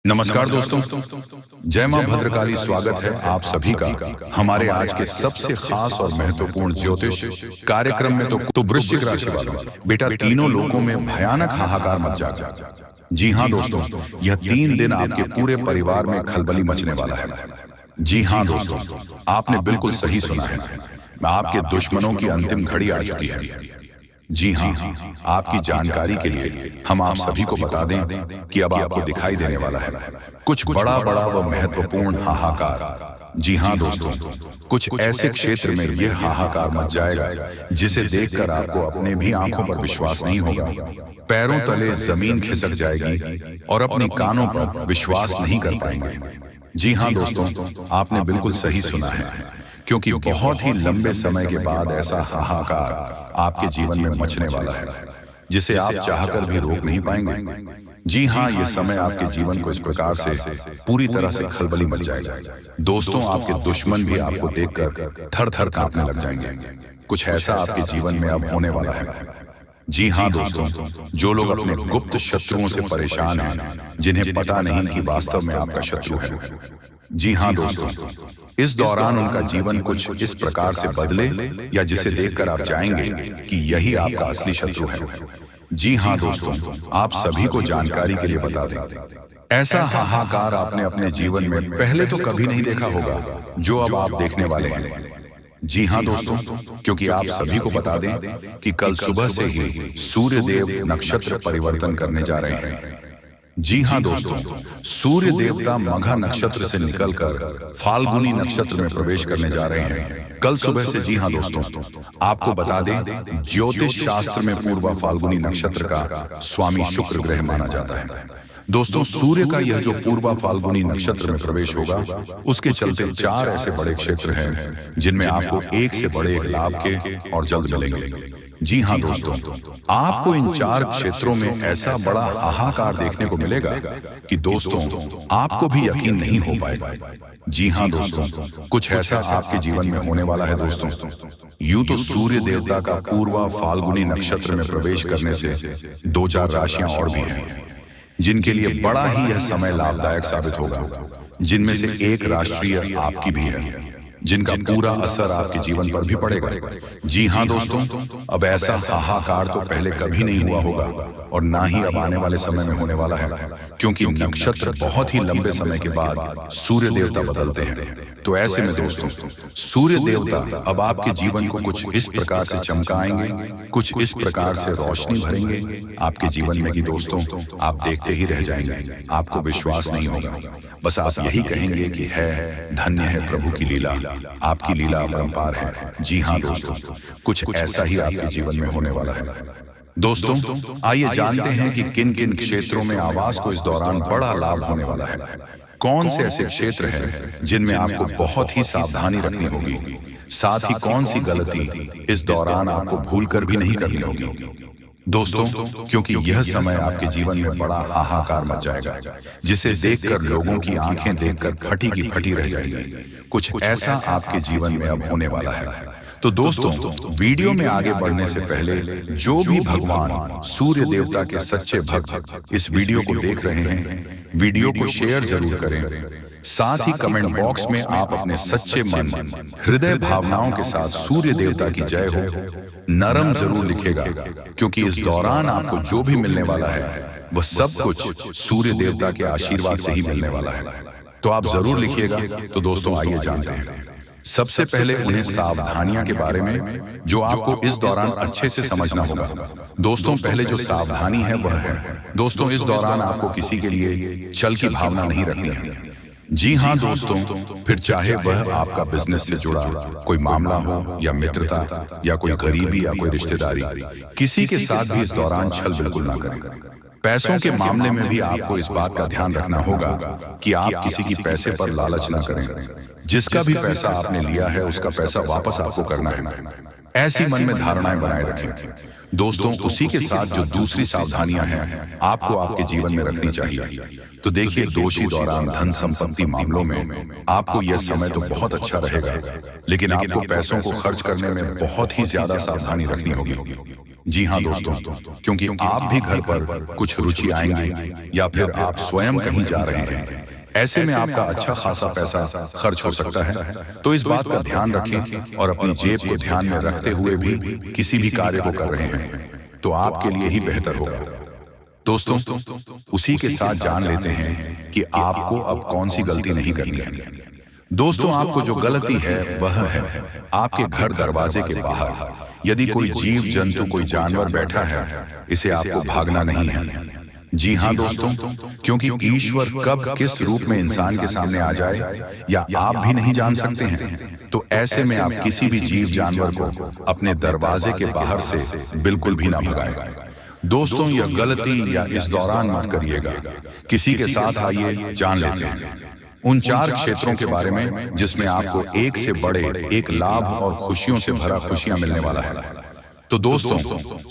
नमस्कार दोस्तों, जय मां भद्रकाली। स्वागत है आप सभी का हमारे आज के सबसे खास और महत्वपूर्ण ज्योतिष कार्यक्रम में। तो वृश्चिक राशि वालों, बेटा तीनों लोगों में भयानक हाहाकार मच जाएगा। जी हाँ दोस्तों, यह 3 दिन आपके पूरे परिवार में खलबली मचने वाला है। जी हाँ दोस्तों, आपने बिल्कुल सही सुना है। आपके दुश्मनों की अंतिम घड़ी आ चुकी है। जी हाँ, आपकी जानकारी के लिए हम आप सभी को बता दें कि अब आपको दिखाई देने वाला है कुछ बड़ा व महत्वपूर्ण हाहाकार। जी हाँ दोस्तों, कुछ ऐसे क्षेत्र में यह हाहाकार मच जाएगा जिसे देखकर आपको अपने भी आंखों पर विश्वास नहीं होगा। पैरों तले जमीन खिसक जाएगी और अपने कानों पर विश्वास नहीं कर पाएंगे। जी हाँ दोस्तों, आपने बिल्कुल सही सुना है, क्योंकि बहुत ही लंबे समय के बाद ऐसा हाहाकार आपके जीवन में मचने वाला है जिसे आप चाहकर भी रोक नहीं पाएंगे। जी हाँ, ये समय आपके जीवन को इस प्रकार से पूरी तरह से खलबली मच जाएगा। दोस्तों, आपके दुश्मन भी आपको देखकर थर थर कांपने लग जाएंगे। कुछ ऐसा आपके जीवन में अब होने वाला है। जी हाँ दोस्तों, जो लोग अपने गुप्त शत्रुओं से परेशान हैं, जिन्हें पता नहीं कि वास्तव में आपका शत्रु है। जी हाँ दोस्तों, इस दौरान उनका जीवन कुछ इस प्रकार से बदले या जिसे देखकर आप चाहेंगे कि यही आपका असली शत्रु है। जी हाँ दोस्तों, आप सभी को जानकारी के लिए बता दें, ऐसा हाहाकार आपने अपने जीवन में पहले तो कभी नहीं देखा होगा जो अब आप देखने वाले हैं। जी हाँ दोस्तों, क्योंकि आप सभी को बता दें कि कल सुबह से ही सूर्य देव नक्षत्र परिवर्तन करने जा रहे हैं। जी हाँ दोस्तों, सूर्य देवता मघा नक्षत्र से निकलकर फाल्गुनी नक्षत्र में प्रवेश करने जा रहे हैं कल सुबह से। जी हाँ दोस्तों, आपको बता दें, ज्योतिष शास्त्र में पूर्वा फाल्गुनी नक्षत्र का स्वामी शुक्र ग्रह माना जाता है। दोस्तों, सूर्य का यह जो पूर्वा फाल्गुनी नक्षत्र में प्रवेश होगा, उसके चलते 4 ऐसे बड़े क्षेत्र हैं जिनमें आपको एक से बड़े एक लाभ के और जल्द मिलेंगे। जी हाँ दोस्तों, आपको इन 4 क्षेत्रों में ऐसा बड़ा हाहाकार देखने को मिलेगा कि दोस्तों आपको भी यकीन नहीं हो पाएगा। जी हाँ दोस्तों, कुछ ऐसा आपके जीवन में होने वाला है। दोस्तों, यूं तो सूर्य देवता का पूर्वा फाल्गुनी नक्षत्र में प्रवेश करने से 2-4 राशियां और भी हैं जिनके लिए बड़ा ही यह समय लाभदायक साबित होगा, जिनमें से एक राष्ट्रीय आपकी भी है, जिनका पूरा असर आपके जीवन पर भी पड़ेगा। जी हाँ दोस्तों, अब ऐसा हाहाकार तो पहले कभी नहीं हुआ होगा और ना ही अब आने वाले समय में होने वाला है, क्योंकि नक्षत्र बहुत ही लंबे समय के बाद सूर्य देवता बदलते हैं। तो ऐसे में दोस्तों, सूर्य देवता अब आपके जीवन को कुछ इस प्रकार से चमकाएंगे, कुछ इस प्रकार से रोशनी भरेंगे आपके जीवन में कि दोस्तों आप देखते ही रह जाएंगे, आपको विश्वास नहीं होगा। बस आप यही कहेंगे कि है धन्य है प्रभु की लीला, आपकी लीला अपरंपार है। जी हाँ दोस्तों, कुछ ऐसा ही आपके जीवन में होने वाला है। दोस्तों, आइए जानते हैं कि किन किन क्षेत्रों में आवास को इस दौरान बड़ा लाभ होने वाला है। कौन से ऐसे क्षेत्र हैं जिनमें आपको बहुत ही सावधानी रखनी होगी, साथ ही कौन सी गलती इस दौरान आपको भूलकर भी नहीं करनी होगी। दोस्तों, क्योंकि यह समय आपके जीवन में बड़ा हाहाकार मच जाएगा जिसे देखकर लोगों की आंखें देखकर फटी की फटी रह जाएगी। कुछ ऐसा आपके जीवन में अब होने वाला है। तो दोस्तों, वीडियो में आगे बढ़ने से पहले जो भी भगवान सूर्य देवता के सच्चे भक्त इस वीडियो को देख रहे हैं, वीडियो को शेयर जरूर करें। साथ ही कमेंट बॉक्स में आप अपने सच्चे मन, हृदय भावनाओं के साथ सूर्य देवता की जय हो नरम जरूर लिखेगा, क्योंकि इस दौरान आपको जो भी मिलने वाला है वह सब कुछ सूर्य देवता के आशीर्वाद से ही मिलने वाला है। तो आप जरूर लिखिएगा। तो दोस्तों, आइए जानते हैं सबसे पहले उन्हें सावधानियां के बारे में जो आपको इस दौरान अच्छे से समझना होगा। दोस्तों, पहले जो सावधानी है वह है, दोस्तों इस दौरान आपको किसी के लिए छल की भावना नहीं रखनी है। जी हाँ दोस्तों, फिर चाहे वह आपका बिजनेस से जुड़ा कोई मामला हो या मित्रता या कोई गरीबी या कोई रिश्तेदारी, किसी के साथ भी इस दौरान छल बिल्कुल ना करें। पैसों के मामले में भी आपको इस बात का ध्यान रखना होगा कि आप किसी की पैसे पर लालच ना करें। जिसका भी पैसा आपने लिया है उसका पैसा वापस आपको करना है, ऐसी मन में धारणाएं बनाए रखें। दोस्तों, उसी के साथ जो दूसरी सावधानियां हैं आपको आपके जीवन में रखनी चाहिए। तो देखिए, दोषी दौरान धन संपत्ति मामलों में आपको यह समय तो बहुत अच्छा रहेगा, लेकिन आपको पैसों को खर्च करने में बहुत ही ज्यादा सावधानी रखनी होगी। जी हाँ दोस्तों, क्योंकि आप भी घर पर कुछ रुचि आएंगे या फिर आप स्वयं कहीं जा रहे हैं, ऐसे में आपका अच्छा खासा पैसा खर्च हो सकता है। तो इस बात का ध्यान रखें और अपनी जेब को ध्यान में रखते हुए भी किसी भी कार्य को कर रहे हैं तो आपके लिए ही बेहतर होगा। दोस्तों, उसी के साथ जान लेते हैं कि आपको अब कौन सी गलती नहीं करनी है। दोस्तों, आपको जो गलती है वह है आपके घर दरवाजे के बाहर यदि कोई जीव जंतु, कोई जानवर बैठा है, इसे आपको भागना नहीं है। जी हाँ दोस्तों, क्योंकि ईश्वर कब किस रूप में इंसान के सामने आ जाए या आप भी नहीं जान सकते हैं। तो ऐसे में आप किसी भी जीव जानवर को अपने दरवाजे के बाहर से बिल्कुल भी ना भगाएं। दोस्तों, यह गलती या इस दौरान मत करिएगा। किसी के साथ आइए जान लेते हैं उन 4 क्षेत्रों के बारे में जिसमें आपको एक से बड़े एक लाभ और खुशियों से भरा खुशियां मिलने वाला है। तो दोस्तों,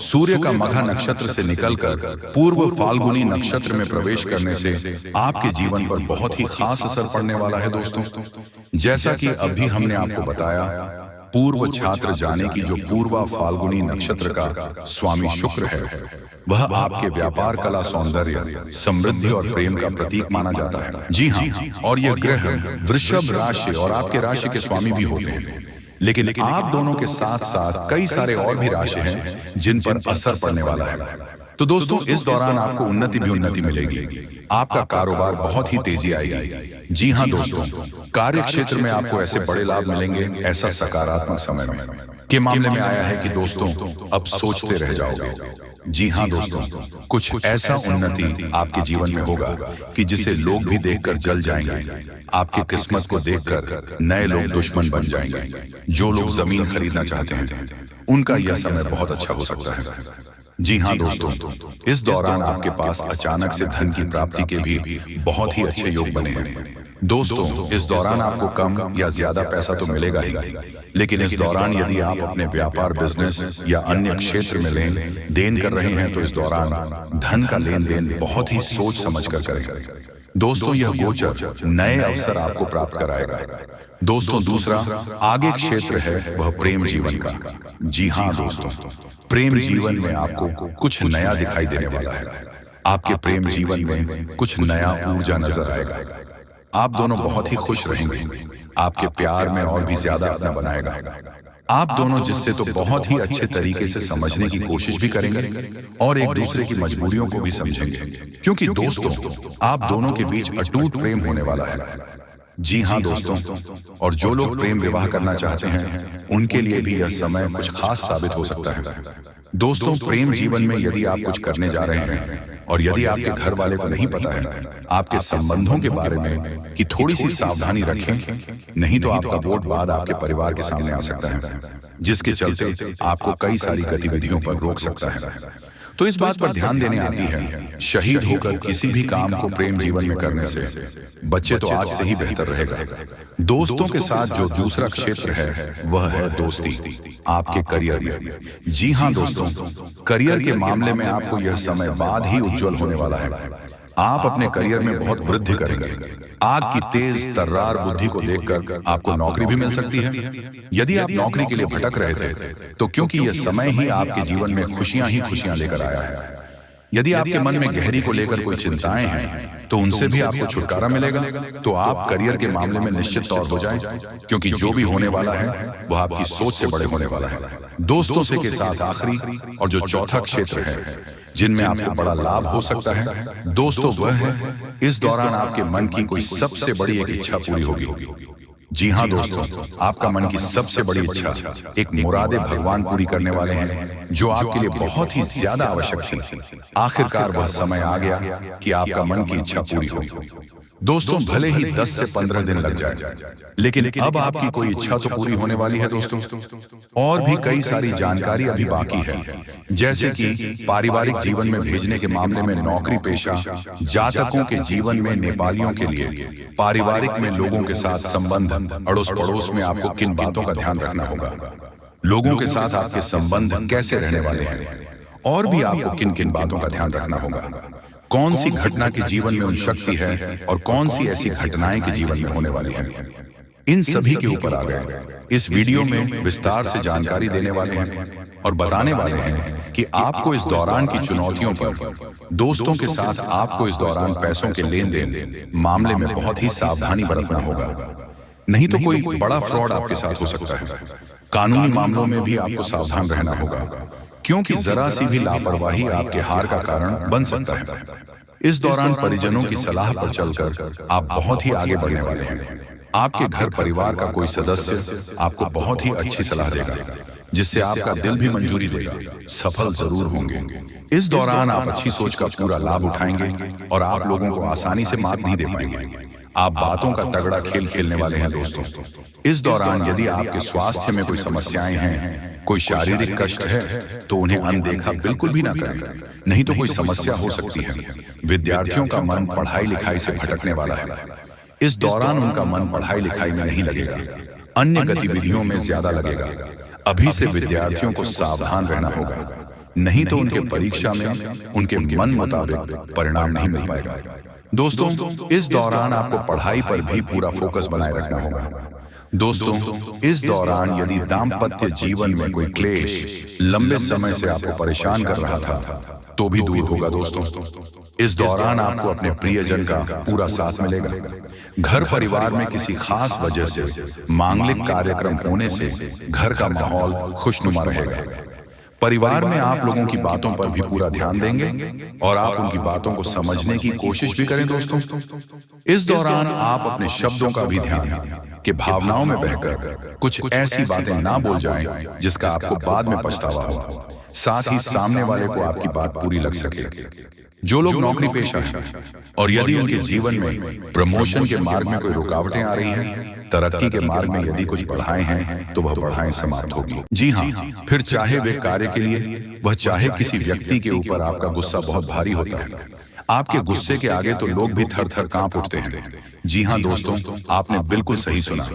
सूर्य का मघा नक्षत्र से निकलकर पूर्व फाल्गुनी नक्षत्र में प्रवेश करने से आपके जीवन पर बहुत ही खास असर पड़ने वाला है। दोस्तों, जैसा कि अभी हमने आपको बताया, पूर्व छात्र जाने की जो पूर्वा फाल्गुनी नक्षत्र का स्वामी शुक्र है, वह आपके व्यापार, कला, सौंदर्य, समृद्धि और प्रेम का प्रतीक माना जाता है। जी हाँ, और यह ग्रह वृषभ राशि और आपके राशि के स्वामी भी होते हैं। लेकिन आप दोनों के साथ साथ कई सारे और भी राशि हैं जिन पर असर पड़ने वाला है। तो दोस्तों, इस दौरान आपको उन्नति भी उन्नति मिलेगी। आपका कारोबार बहुत ही तेजी आएगी। जी हाँ दोस्तों, कार्य क्षेत्र में आपको ऐसे बड़े लाभ मिलेंगे। ऐसा सकारात्मक समय में के मामले में आया है कि दोस्तों अब सोचते रह जाओगे। जी हाँ दोस्तों, कुछ ऐसा उन्नति आपके जीवन में होगा कि जिसे लोग भी देखकर जल जाएंगे। आपकी किस्मत को देखकर नए लोग दुश्मन बन जाएंगे। जो लोग जमीन खरीदना चाहते हैं, उनका यह समय बहुत अच्छा हो सकता है। जी हाँ दोस्तों, इस दौरान आपके पास अचानक से धन की प्राप्ति के भी बहुत ही अच्छे योग बने हैं। दोस्तों, इस दौरान आपको कम या ज्यादा पैसा तो मिलेगा ही, लेकिन इस दौरान यदि आप अपने व्यापार, बिजनेस या अन्य क्षेत्र में लेन देन कर रहे हैं तो इस दौरान धन का लेन देन बहुत ही सोच समझ कर करें। दोस्तों, यह गोचर नए अवसर आपको प्राप्त कराएगा। दोस्तों, दूसरा आगे क्षेत्र है वह प्रेम जीवन का। जी हाँ दोस्तों, प्रेम जीवन में आपको कुछ नया दिखाई देने वाला है। आपके प्रेम जीवन में कुछ नया ऊर्जा नजर आएगा। आप दोनों बहुत ही खुश रहेंगे। आपके प्यार में और भी ज्यादा अपना बनाएगा। आप दोनों जिससे तो बहुत ही अच्छे तरीके से समझने की कोशिश भी करेंगे और एक दूसरे की मजबूरियों को भी समझेंगे, क्योंकि दोस्तों आप दोनों के बीच अटूट प्रेम होने वाला है। जी हाँ दोस्तों, और जो लोग प्रेम विवाह करना चाहते हैं उनके लिए भी यह समय कुछ खास साबित हो सकता है। दोस्तों, प्रेम जीवन में यदि आप कुछ करने जा रहे हैं और यदि आपके घर वाले को नहीं पता है आपके संबंधों के बारे में कि थोड़ी सी सावधानी रखें, नहीं तो आपका वोट बाद आपके परिवार के सामने आ सकता है, जिसके चलते आपको कई सारी गतिविधियों पर रोक सकता है। तो इस बात पर ध्यान देने आती है, शहीद होकर किसी भी काम को प्रेम जीवन में करने से बच्चे तो आज से ही बेहतर रहेगा। दोस्तों के साथ जो दूसरा क्षेत्र है वह है दोस्ती, आपके करियर में। जी हाँ दोस्तों, करियर के मामले में आपको यह समय बाद ही उज्जवल होने वाला है। आप अपने करियर में बहुत वृद्धि करेंगे। आग की तेज तर्रार बुद्धि को देखकर आपको नौकरी भी मिल सकती है। यदि आप नौकरी के लिए भटक रहे थे तो क्योंकि यह समय ही आपके जीवन में खुशियां ही खुशियां लेकर आया है। यदि आपके मन में गहरी को लेकर कोई चिंताएं हैं तो उनसे भी आपको छुटकारा मिलेगा। तो आप करियर के मामले में निश्चित तौर हो जाएं, क्योंकि जो भी होने वाला है वह आपकी सोच से बड़े होने वाला है। दोस्तों से के साथ आखिरी और जो चौथा क्षेत्र है जिनमें आपको बड़ा लाभ हो सकता है, दोस्तों वह है इस दौरान आपके मन की कोई सबसे बड़ी एक इच्छा पूरी होगी। जी हाँ दोस्तों, आपका मन की सबसे बड़ी इच्छा, एक मुरादे भगवान पूरी करने वाले हैं जो आपके लिए बहुत ही ज्यादा आवश्यक थी। आखिरकार वह समय आ गया कि आपका मन की इच्छा पूरी हो। दोस्तों, भले ही 10 से 15 दिन लग जाए, लेकिन अब आपकी कोई इच्छा तो पूरी होने वाली है दोस्तों। और भी कई सारी जानकारी अभी बाकी है, जैसे कि पारिवारिक जीवन में भेजने के मामले में नौकरी पेशा, जातकों के जीवन में नेपालियों के लिए पारिवारिक में लोगों के साथ संबंध, अड़ोस पड़ोस में आपको किन बातों का ध्यान रखना होगा, लोगों के साथ आपके संबंध कैसे रहने वाले हैं, और भी आपको किन किन बातों का ध्यान रखना होगा। कौन सी घटना के जीवन में उन शक्ति है और कौन सी ऐसी घटनाएं के जीवन में होने वाली है। इन सभी के ऊपर आ गए। इस वीडियो में विस्तार से जानकारी देने वाले हैं और बताने वाले हैं कि आपको इस दौरान की चुनौतियों पर, दोस्तों के साथ आपको इस दौरान पैसों के लेन देन मामले में बहुत ही सावधानी बरतना होगा, नहीं तो कोई बड़ा फ्रॉड आपके साथ हो सकता है। कानूनी मामलों में भी आपको सावधान रहना होगा, क्योंकि जरा सी भी लापरवाही आपके हार का कारण बन सकता है। इस दौरान परिजनों की सलाह पर चलकर आप बहुत ही आगे बढ़ने वाले हैं। आपके घर परिवार का कोई सदस्य आपको बहुत ही अच्छी सलाह देगा, जिससे आपका दिल भी मंजूरी देगा, सफल जरूर होंगे। इस दौरान आप अच्छी सोच का पूरा लाभ उठाएंगे और आप लोगों को आसानी से मात नहीं दे पाएंगे। आप बातों का तगड़ा खेल खेलने वाले हैं दोस्तों। इस दौरान यदि आपके स्वास्थ्य में कोई समस्याएं हैं, कोई शारीरिक कष्ट है, तो उन्हें अनदेखा बिल्कुल भी ना करें, नहीं तो कोई समस्या हो सकती है। विद्यार्थियों का मन पढ़ाई लिखाई से भटकने वाला है। इस दौरान उनका मन पढ़ाई लिखाई में नहीं लगेगा, अन्य गतिविधियों में ज्यादा लगेगा। अभी से विद्यार्थियों को सावधान रहना होगा, नहीं तो उनके परीक्षा में उनके मन मुताबिक परिणाम नहीं मिल पाएगा। दोस्तों, इस दौरान आपको पढ़ाई पर भी पूरा फोकस बनाए रखना होगा। दोस्तों, इस दौरान यदि दाम्पत्य जीवन में कोई क्लेश लंबे समय से आपको परेशान कर रहा था, तो भी दूर होगा। दोस्तों, इस दौरान आपको अपने प्रियजन का पूरा साथ मिलेगा। घर परिवार में किसी खास वजह से मांगलिक कार्यक्रम होने से घर का माहौल खुशनुमा रहेगा। परिवार में आप लोगों की बातों पर भी पूरा ध्यान देंगे और आप उनकी बातों को समझने की कोशिश भी करें। दोस्तों, इस दौरान आप अपने शब्दों का भी ध्यान कि भावनाओं में बहकर कुछ ऐसी बातें ना बोल जाएं जिसका आपको बाद में पछतावा हो, साथ ही सामने वाले को आपकी बात पूरी लग सके। जो लोग नौकरी पेशा हैं और यदि उनके जीवन में प्रमोशन के मार्ग में कोई रुकावटें आ रही हैं, तरक्की के मार्ग में यदि कुछ बढ़ाएं हैं, तो वह बढ़ाएं समाप्त होगी। जी हाँ, फिर चाहे वे कार्य के लिए, वह चाहे किसी व्यक्ति के ऊपर आपका गुस्सा बहुत भारी होता है। आपके गुस्से के आगे तो लोग भी थर थर कांप उठते हैं। जी हाँ दोस्तों, आपने बिल्कुल सही सुना,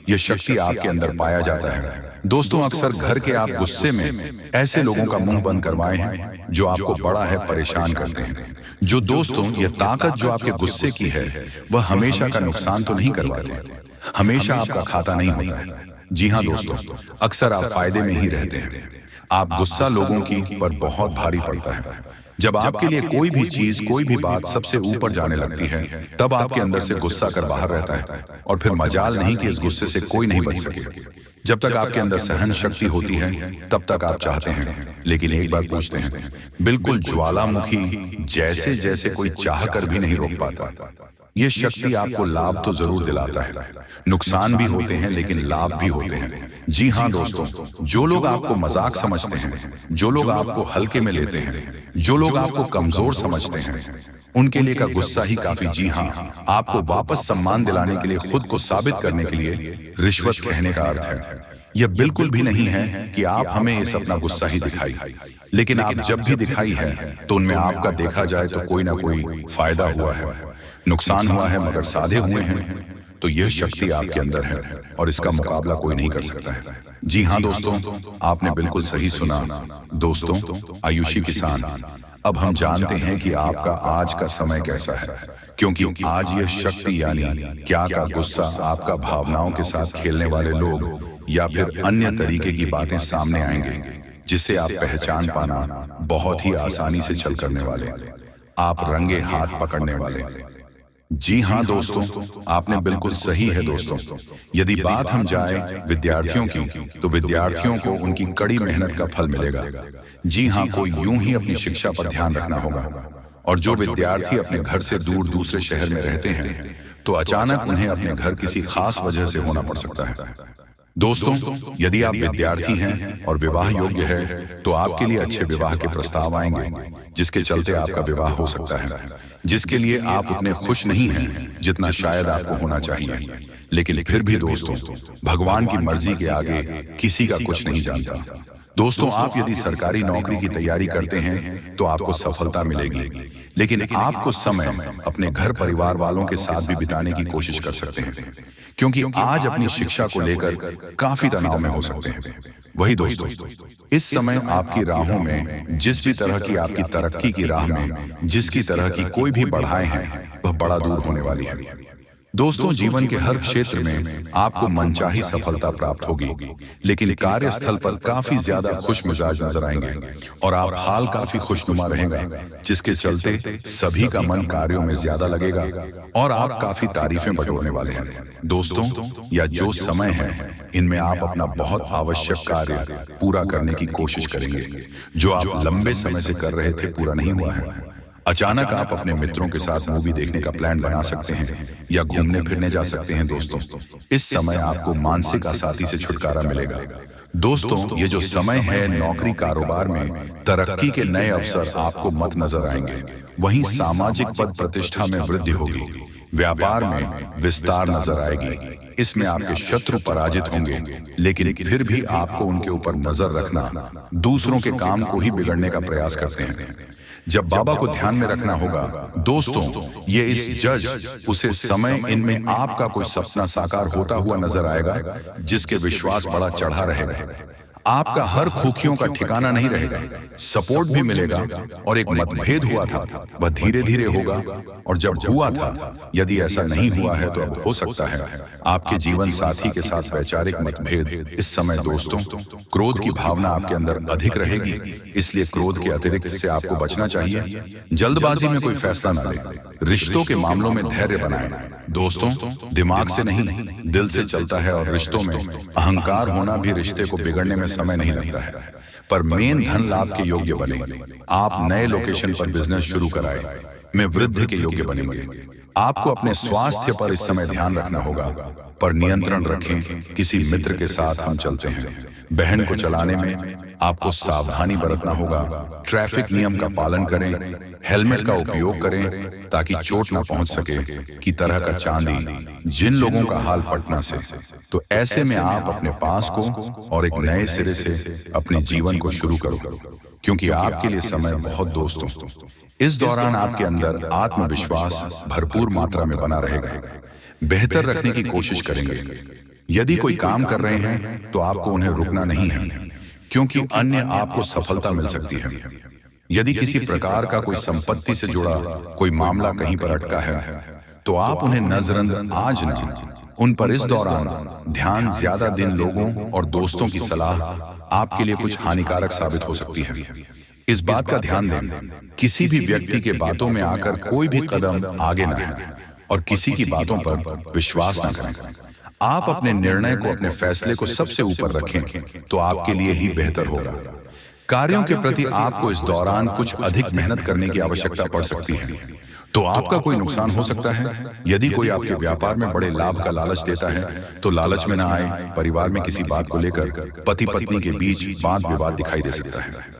यह शक्ति आपके अंदर पाया जाता है। दोस्तों, अक्सर घर के आप गुस्से में ऐसे लोगों का मुंह बंद करवाए हैं जो आपको बड़ा है परेशान करते हैं। जो दोस्तों, यह ताकत जो आपके गुस्से की है, वह हमेशा का नुकसान तो नहीं करवाते, हमेशा आपका खाता नहीं होता है। जी हाँ दोस्तों, अक्सर आप फायदे में ही रहते हैं। आप गुस्सा लोगों की पर बहुत भारी पड़ता है। जब आपके लिए कोई भी चीज, कोई भी बात सबसे ऊपर जाने लगती है, तब आपके अंदर से गुस्सा कर बाहर रहता है और फिर मजाल नहीं कि इस गुस्से से कोई नहीं बच सके। जब तक आपके अंदर सहन शक्ति होती है, तब तक आप चाहते हैं, लेकिन एक बार पूछते हैं, बिल्कुल ज्वालामुखी जैसे जैसे कोई चाह कर भी नहीं रोक पाता। ये शक्ति आपको लाभ तो जरूर दिलाता है, नुकसान भी होते हैं लेकिन लाभ भी होते हैं। जी हाँ दोस्तों, जो लोग आपको मजाक समझते हैं, जो लोग आपको हल्के में लेते हैं, जो लोग आपको कमजोर समझते हैं, उनके लिए का गुस्सा ही काफी। जी हाँ, आपको वापस सम्मान दिलाने के लिए, खुद को साबित करने के लिए रिश्वत कहने का अर्थ है। यह बिल्कुल भी नहीं है कि आप हमें इस अपना गुस्सा ही दिखाई, लेकिन आप जब भी दिखाई है तो उनमें आपका देखा जाए तो कोई ना कोई फायदा हुआ है, नुकसान हुआ है, मगर साधे हुए हैं। तो यह शक्ति आपके अंदर है और इसका मुकाबला कोई नहीं कर सकता है। जी हाँ दोस्तों, आपने बिल्कुल सही सुना। दोस्तों, आयुषी किसान, अब हम जानते हैं कि आपका आज का समय कैसा है, क्योंकि आज यह शक्ति यानी क्या का गुस्सा आपका भावनाओं के साथ खेलने वाले लोग या फिर अन्य तरीके की बातें सामने आएंगे, जिसे आप पहचान पाना बहुत ही आसानी से छल करने वाले, आप रंगे हाथ पकड़ने वाले। जी हाँ दोस्तों, आपने बिल्कुल सही है। दोस्तों, यदि बात हम जाए विद्यार्थियों की, तो विद्यार्थियों को उनकी कड़ी मेहनत का फल मिलेगा। जी हाँ, कोई यूं ही अपनी शिक्षा पर ध्यान रखना होगा। और जो विद्यार्थी अपने घर से दूर दूसरे शहर में रहते हैं, तो अचानक उन्हें अपने घर किसी खास वजह से होना पड़ सकता है। दोस्तों, यदि आप विद्यार्थी हैं और विवाह योग्य है, तो आपके लिए अच्छे विवाह के प्रस्ताव आएंगे, जिसके चलते आपका विवाह हो सकता है, जिसके लिए आप उतने खुश नहीं हैं जितना शायद आपको होना चाहिए। लेकिन फिर भी दोस्तों, भगवान की मर्जी के आगे किसी का कुछ नहीं जानता। दोस्तों, आप यदि सरकारी नौकरी की तैयारी करते हैं तो आपको सफलता मिलेगी, लेकिन आपको समय अपने घर परिवार वालों के साथ भी बिताने की कोशिश कर सकते हैं, क्योंकि आज अपनी शिक्षा को लेकर काफी तनाव में हो सकते हैं। वही दोस्तों, इस समय आपकी राहों में जिस भी तरह की आपकी तरक्की की राह में जिसकी तरह की कोई भी बढ़ाएं हैं, वह बड़ा दूर होने वाली है। दोस्तों, जीवन के हर क्षेत्र में आपको मनचाही सफलता प्राप्त होगी, लेकिन कार्यस्थल पर काफी ज्यादा खुश मिजाज नजर आएंगे और आप हाल काफी खुशनुमा रहेंगे, जिसके चलते सभी का मन कार्यों में ज्यादा लगेगा और आप काफी तारीफें बटोरने वाले हैं। दोस्तों, या जो समय है इनमें आप अपना बहुत आवश्यक कार्य पूरा करने की कोशिश करेंगे जो आप लंबे समय से कर रहे थे, पूरा नहीं हुआ है। अचानक आप अपने मित्रों के साथ मूवी देखने का प्लान बना सकते हैं या घूमने फिरने जा सकते हैं। दोस्तों, इस समय आपको मानसिक अशांति से छुटकारा मिलेगा। दोस्तों, ये जो समय है, नौकरी कारोबार में तरक्की के नए अवसर आपको मत नजर आएंगे। वहीं सामाजिक पद प्रतिष्ठा में वृद्धि होगी, व्यापार में विस्तार नजर आएगी। इसमें आपके शत्रु पराजित होंगे, लेकिन फिर भी आपको उनके ऊपर नजर रखना दूसरों के काम को ही बिगड़ने का प्रयास करते हैं। जब बाबा को ध्यान में रखना होगा। दोस्तों, ये इस जज उसे समय इनमें आपका कोई सपना साकार होता हुआ नजर आएगा, जिसके विश्वास बड़ा चढ़ा रहेगा। आपका हर खूखियों का ठिकाना नहीं रहेगा, सपोर्ट भी मिलेगा और एक मतभेद हुआ था वह धीरे धीरे होगा, और जब हुआ था, यदि ऐसा नहीं हुआ है तो अब हो सकता है आपके जीवन साथी के साथ वैचारिक मतभेद। इस समय दोस्तों, क्रोध की भावना आपके अंदर अधिक रहेगी, इसलिए क्रोध के अतिरिक्त से आपको बचना चाहिए। जल्दबाजी में कोई फैसला न ले। रिश्तों के मामलों में धैर्य बनाएं। दोस्तों, दिमाग से नहीं, दिल से चलता है और रिश्तों में अहंकार होना भी रिश्ते को बिगड़ने में समय नहीं लगता है। पर मेन धन लाभ के योग्य बने। आप नए लोकेशन पर बिजनेस शुरू कराएं, में वृद्धि के योग्य बनेंगे। आपको अपने स्वास्थ्य पर इस समय ध्यान रखना होगा, पर नियंत्रण रखें। किसी मित्र के साथ हम चलते हैं, बहन को चलाने में आपको सावधानी बरतना होगा। ट्रैफिक नियम का पालन करें, हेलमेट का उपयोग करें ताकि चोट न पहुंच सके की तरह का चांदी जिन लोगों का हाल पटना से। तो ऐसे में आप अपने पास को और एक नए सिरे से अपने जीवन को शुरू करो, क्योंकि आपके लिए समय बहुत। दोस्तों, इस दौरान आपके अंदर आत्मविश्वास भरपूर मात्रा में बना रहेगा। बेहतर रखने की कोशिश करेंगे। यदि कोई काम कर रहे हैं तो आपको उन्हें रुकना नहीं है, क्योंकि अन्य आपको सफलता मिल सकती है। यदि किसी प्रकार का कोई संपत्ति से जुड़ा कोई मामला कहीं पर अटका है तो आप उन्हें नजरअंदाज न, उन पर इस दौरान ध्यान ज्यादा दिन लोगों और दोस्तों की सलाह आपके लिए कुछ हानिकारक साबित हो सकती है। इस बात का ध्यान दें, किसी भी व्यक्ति के बातों में आकर कोई भी कदम आगे न है और किसी की बातों पर विश्वास न करें। आप अपने निर्णय को, अपने फैसले को सबसे ऊपर रखें तो आपके लिए ही बेहतर होगा। कार्यों के प्रति आपको इस दौरान कुछ अधिक मेहनत करने की आवश्यकता पड़ सकती है, तो आपका कोई नुकसान हो सकता है। यदि कोई आपके व्यापार में बड़े लाभ का लालच देता है तो लालच में न आए। परिवार में किसी बात को लेकर पति पत्नी के बीच वाद विवाद दिखाई दे सकता है।